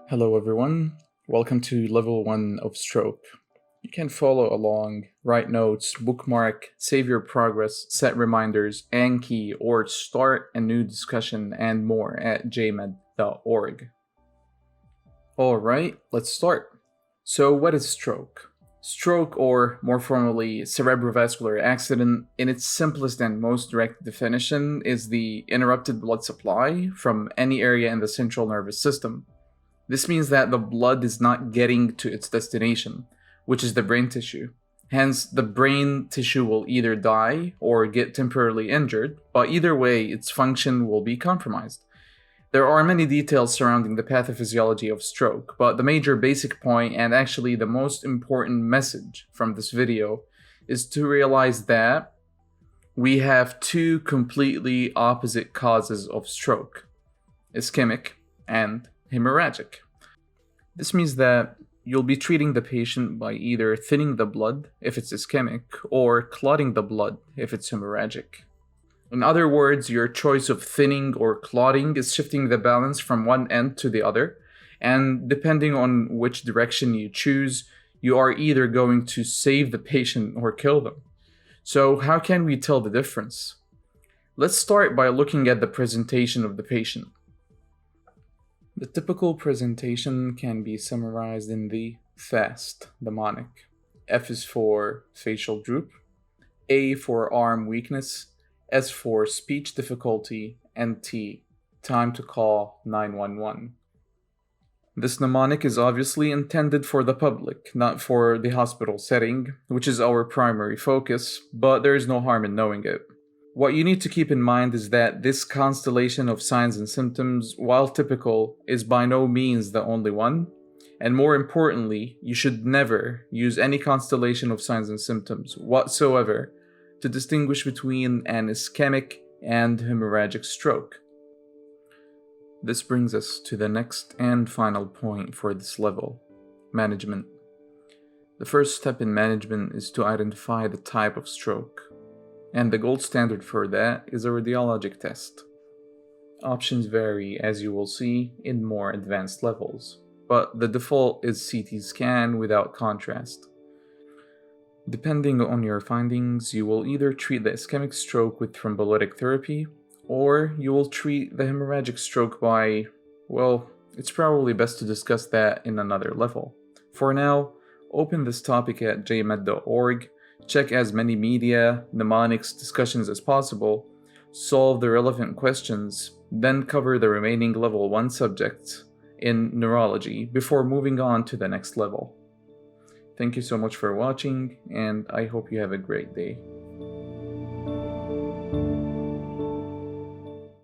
Hello everyone, welcome to level 1 of stroke. You can follow along, write notes, bookmark, save your progress, set reminders, Anki, or start a new discussion and more at jmed.org. Alright, let's start. So what is stroke? Stroke, or more formally, cerebrovascular accident, in its simplest and most direct definition, is the interrupted blood supply from any area in the central nervous system. This means that the blood is not getting to its destination, which is the brain tissue. Hence, the brain tissue will either die or get temporarily injured, but either way, its function will be compromised. There are many details surrounding the pathophysiology of stroke, but the major basic point, and actually the most important message from this video, is to realize that we have two completely opposite causes of stroke: ischemic and hemorrhagic. This means that you'll be treating the patient by either thinning the blood if it's ischemic or clotting the blood if it's hemorrhagic. In other words, your choice of thinning or clotting is shifting the balance from one end to the other, and depending on which direction you choose, you are either going to save the patient or kill them. So how can we tell the difference? Let's start by looking at the presentation of the patient. The typical presentation can be summarized in the FAST mnemonic. F is for facial droop, A for arm weakness, S for speech difficulty, and T, time to call 911. This mnemonic is obviously intended for the public, not for the hospital setting, which is our primary focus, but there is no harm in knowing it. What you need to keep in mind is that this constellation of signs and symptoms, while typical, is by no means the only one, and more importantly, you should never use any constellation of signs and symptoms whatsoever to distinguish between an ischemic and hemorrhagic stroke. This brings us to the next and final point for this level: management. The first step in management is to identify the type of stroke, and the gold standard for that is a radiologic test. Options vary, as you will see, in more advanced levels, but the default is CT scan without contrast. Depending on your findings, you will either treat the ischemic stroke with thrombolytic therapy, or you will treat the hemorrhagic stroke by, well, it's probably best to discuss that in another level. For now, open this topic at jmed.org, check as many media, mnemonics, discussions as possible, solve the relevant questions, then cover the remaining level 1 subjects in neurology before moving on to the next level. Thank you so much for watching, and I hope you have a great day.